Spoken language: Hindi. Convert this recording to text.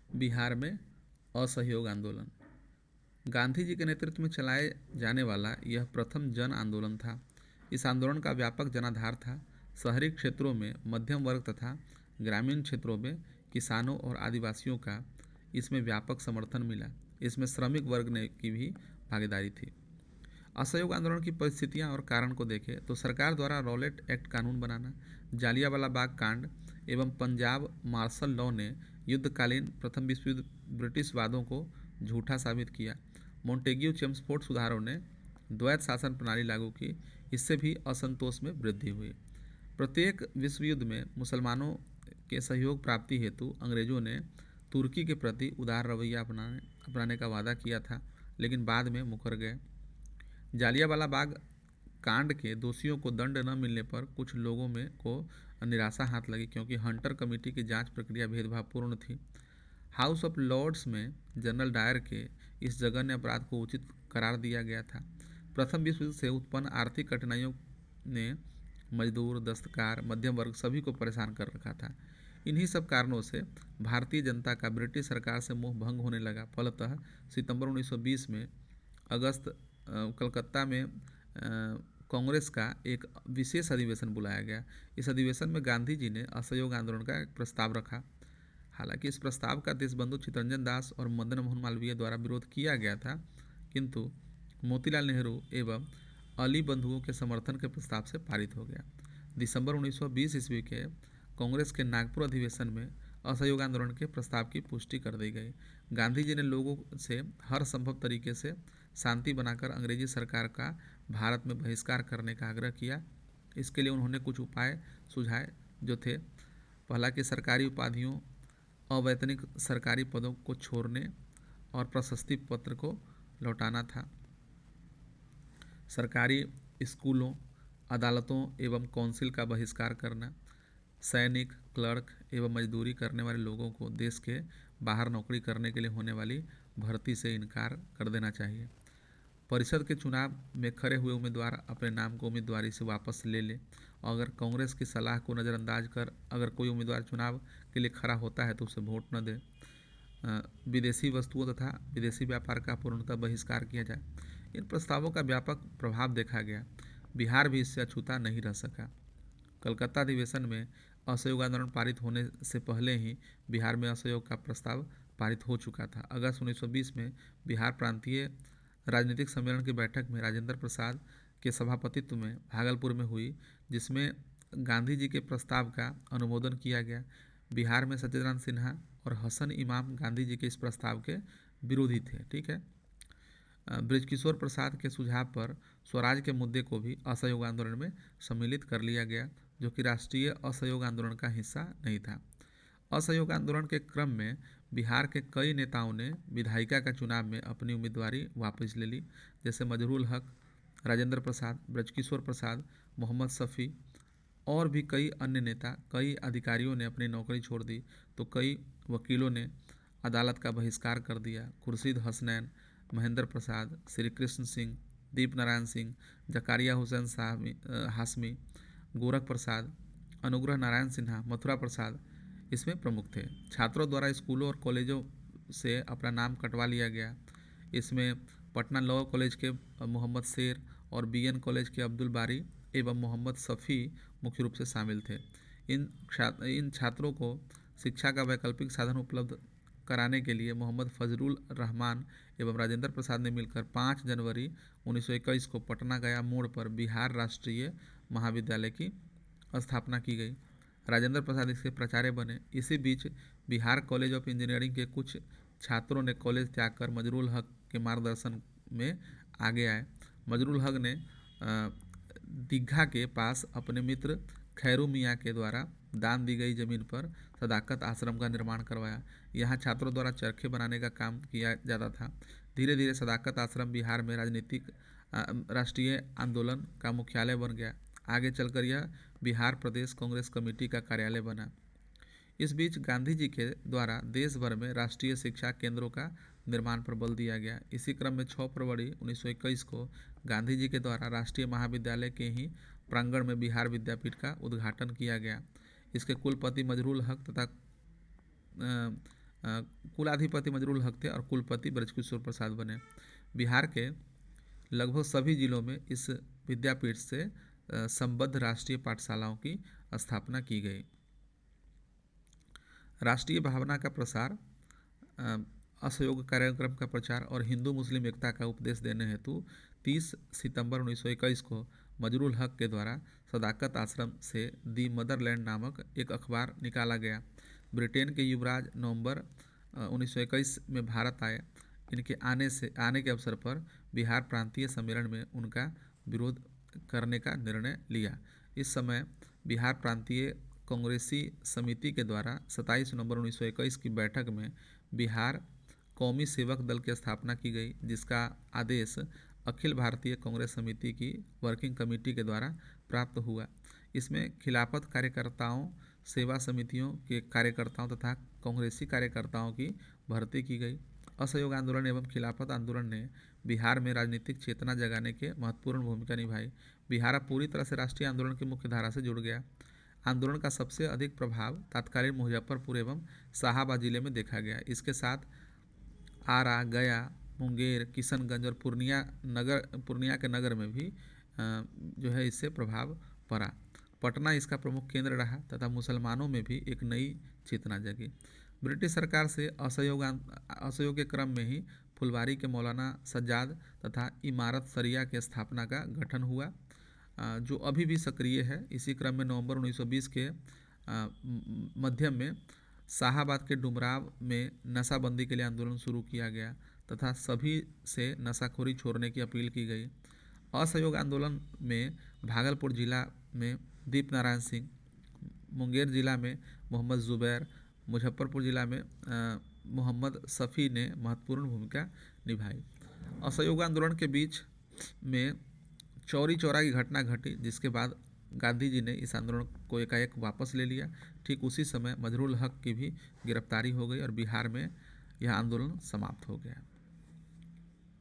बिहार में असहयोग आंदोलन। गांधी जी के नेतृत्व में चलाए जाने वाला यह प्रथम जन आंदोलन था। इस आंदोलन का व्यापक जनाधार था। शहरी क्षेत्रों में मध्यम वर्ग तथा ग्रामीण क्षेत्रों में किसानों और आदिवासियों का इसमें व्यापक समर्थन मिला। इसमें श्रमिक वर्ग ने की भी भागीदारी थी। असहयोग आंदोलन की परिस्थितियां और कारण को देखें तो सरकार द्वारा रॉलेट एक्ट कानून बनाना, जालियांवाला बाग कांड एवं पंजाब मार्शल लॉ ने युद्धकालीन प्रथम विश्व युद्ध ब्रिटिश वादों को झूठा साबित किया। मोंटेग्यू चेम्सफोर्ड सुधारों ने द्वैत शासन प्रणाली लागू की। इससे भी असंतोष में वृद्धि हुई। प्रत्येक विश्व युद्ध में मुसलमानों के सहयोग प्राप्ति हेतु अंग्रेजों ने तुर्की के प्रति उदार रवैया अपनाने का वादा किया था, लेकिन बाद में मुकर गए। जालियांवाला बाग कांड के दोषियों को दंड न मिलने पर कुछ लोगों में को निराशा हाथ लगी, क्योंकि हंटर कमेटी की जांच प्रक्रिया भेदभावपूर्ण थी। हाउस ऑफ लॉर्ड्स में जनरल डायर के इस जघन्य अपराध को उचित करार दिया गया था। प्रथम विश्व युद्ध से उत्पन्न आर्थिक कठिनाइयों ने मजदूर, दस्तकार, मध्यम वर्ग सभी को परेशान कर रखा था। इन्हीं सब कारणों से भारतीय जनता का ब्रिटिश सरकार से मोह भंग होने लगा। फलतः सितंबर 1920 में कलकत्ता में कांग्रेस का एक विशेष अधिवेशन बुलाया गया। इस अधिवेशन में गांधी जी ने असहयोग आंदोलन का एक प्रस्ताव रखा। हालांकि इस प्रस्ताव का देशबंधु चित्तरंजन दास और मदन मोहन मालवीय द्वारा विरोध किया गया था, किंतु मोतीलाल नेहरू एवं अली बंधुओं के समर्थन के प्रस्ताव से पारित हो गया। दिसंबर 1920 ईस्वी के कांग्रेस के नागपुर अधिवेशन में असहयोग आंदोलन के प्रस्ताव की पुष्टि कर दी गई। गांधी जी ने लोगों से हर संभव तरीके से शांति बनाकर अंग्रेजी सरकार का भारत में बहिष्कार करने का आग्रह किया। इसके लिए उन्होंने कुछ उपाय सुझाए, जो थे: पहला कि सरकारी उपाधियों, अवैतनिक सरकारी पदों को छोड़ने और प्रशस्ति पत्र को लौटाना था। सरकारी स्कूलों, अदालतों एवं काउंसिल का बहिष्कार करना। सैनिक, क्लर्क एवं मजदूरी करने वाले लोगों को देश के बाहर नौकरी करने के लिए होने वाली भर्ती से इनकार कर देना चाहिए। परिषद के चुनाव में खड़े हुए उम्मीदवार अपने नाम को उम्मीदवारी से वापस ले ले। अगर कांग्रेस की सलाह को नज़रअंदाज कर अगर कोई उम्मीदवार चुनाव के लिए खड़ा होता है तो उसे वोट न दे। विदेशी वस्तुओं तथा विदेशी व्यापार का पूर्णतः बहिष्कार किया जाए। इन प्रस्तावों का व्यापक प्रभाव देखा गया। बिहार भी इससे अछूता नहीं रह सका। कलकत्ता अधिवेशन में असहयोग आंदोलन पारित होने से पहले ही बिहार में असहयोग का प्रस्ताव पारित हो चुका था। अगस्त 1920 में बिहार प्रांतीय राजनीतिक सम्मेलन की बैठक में राजेंद्र प्रसाद के सभापतित्व में भागलपुर में हुई, जिसमें गांधी जी के प्रस्ताव का अनुमोदन किया गया। बिहार में सत्येंद्रनाथ सिन्हा और हसन इमाम गांधी जी के इस प्रस्ताव के विरोधी थे। ठीक है। बृजकिशोर प्रसाद के सुझाव पर स्वराज के मुद्दे को भी असहयोग आंदोलन में सम्मिलित कर लिया गया, जो कि राष्ट्रीय असहयोग आंदोलन का हिस्सा नहीं था। असहयोग आंदोलन के क्रम में बिहार के कई नेताओं ने विधायिका का चुनाव में अपनी उम्मीदवारी वापस ले ली, जैसे मजरूल हक, राजेंद्र प्रसाद, बृजकिशोर प्रसाद, मोहम्मद शफी और भी कई अन्य नेता। कई अधिकारियों ने अपनी नौकरी छोड़ दी, तो कई वकीलों ने अदालत का बहिष्कार कर दिया। खुर्शीद हसनैन, महेंद्र प्रसाद, श्री कृष्ण सिंह, दीप नारायण सिंह, जकारिया हुसैन हाशमी, गोरख प्रसाद, अनुग्रह नारायण सिन्हा, मथुरा प्रसाद इसमें प्रमुख थे। छात्रों द्वारा स्कूलों और कॉलेजों से अपना नाम कटवा लिया गया। इसमें पटना लॉ कॉलेज के मोहम्मद शेर और बीएन कॉलेज के अब्दुल बारी एवं मोहम्मद शफी मुख्य रूप से शामिल थे। इन छात्रों को शिक्षा का वैकल्पिक साधन उपलब्ध कराने के लिए मोहम्मद फजलुर रहमान एवं राजेंद्र प्रसाद ने मिलकर 5 जनवरी 1921 को पटना गया मोड़ पर बिहार राष्ट्रीय महाविद्यालय की स्थापना की गई। राजेंद्र प्रसाद इसके प्राचार्य बने। इसी बीच बिहार कॉलेज ऑफ इंजीनियरिंग के कुछ छात्रों ने कॉलेज त्याग कर मजरूल हक के मार्गदर्शन में आगे आए। मजरूल हक ने दीघा के पास अपने मित्र खैरू मियाँ के द्वारा दान दी गई जमीन पर सदाकत आश्रम का निर्माण करवाया। यहाँ छात्रों द्वारा चरखे बनाने का काम किया जाता था। धीरे धीरे सदाकत आश्रम बिहार में राष्ट्रीय आंदोलन का मुख्यालय बन गया। आगे चलकर यह बिहार प्रदेश कांग्रेस कमेटी का कार्यालय बना। इस बीच गांधी जी के द्वारा देश भर में राष्ट्रीय शिक्षा केंद्रों का निर्माण पर बल दिया गया। इसी क्रम में 6 फरवरी 1921 को गांधी जी के द्वारा राष्ट्रीय महाविद्यालय के ही प्रांगण में बिहार विद्यापीठ का उद्घाटन किया गया। इसके कुलपति मजरूल हक तथा कुलाधिपति मजरूल हक थे और कुलपति ब्रजकिशोर प्रसाद बने। बिहार के लगभग सभी जिलों में इस विद्यापीठ से संबद्ध राष्ट्रीय पाठशालाओं की स्थापना की गई। राष्ट्रीय भावना का प्रसार, असहयोग कार्यक्रम का प्रचार और हिंदू मुस्लिम एकता का उपदेश देने हेतु 30 सितंबर 1921 को मजरूल हक के द्वारा सदाकत आश्रम से दी मदरलैंड नामक एक अखबार निकाला गया। ब्रिटेन के युवराज नवंबर 1921 में भारत आए। इनके आने के अवसर पर बिहार प्रांतीय सम्मेलन में उनका विरोध करने का निर्णय लिया। इस समय बिहार प्रांतीय कांग्रेसी समिति के द्वारा 27 नवंबर 1921 की बैठक में बिहार कौमी सेवक दल की स्थापना की गई, जिसका आदेश अखिल भारतीय कांग्रेस समिति की वर्किंग कमेटी के द्वारा प्राप्त हुआ। इसमें खिलाफत कार्यकर्ताओं, सेवा समितियों के कार्यकर्ताओं तथा कांग्रेसी कार्यकर्ताओं की भर्ती की गई। असहयोग आंदोलन एवं खिलाफत आंदोलन ने बिहार में राजनीतिक चेतना जगाने के महत्वपूर्ण भूमिका निभाई। बिहार अब पूरी तरह से राष्ट्रीय आंदोलन की मुख्य धारा से जुड़ गया। आंदोलन का सबसे अधिक प्रभाव तत्कालीन मुजफ्फरपुर एवं शाहाबाद जिले में देखा गया। इसके साथ आरा, गया, मुंगेर, किशनगंज और पूर्णिया के नगर में भी जो है इससे प्रभाव पड़ा। पटना इसका प्रमुख केंद्र रहा तथा मुसलमानों में भी एक नई चेतना जगी। ब्रिटिश सरकार से असहयोग के क्रम में ही फुलवारी के मौलाना सज्जाद तथा इमारत सरिया के स्थापना का गठन हुआ, जो अभी भी सक्रिय है। इसी क्रम में नवंबर 1920 के मध्य में शाहाबाद के डुमराव में नशाबंदी के लिए आंदोलन शुरू किया गया तथा सभी से नशाखोरी छोड़ने की अपील की गई। असहयोग आंदोलन में भागलपुर जिला में दीप नारायण सिंह, मुंगेर जिला में मोहम्मद जुबैर, मुजफ्फरपुर जिला में मोहम्मद शफी ने महत्वपूर्ण भूमिका निभाई। असहयोग आंदोलन के बीच में चौरी चौरा की घटना घटी, जिसके बाद गांधी जी ने इस आंदोलन को एकाएक वापस ले लिया। ठीक उसी समय मजरूल हक की भी गिरफ्तारी हो गई और बिहार में यह आंदोलन समाप्त हो गया।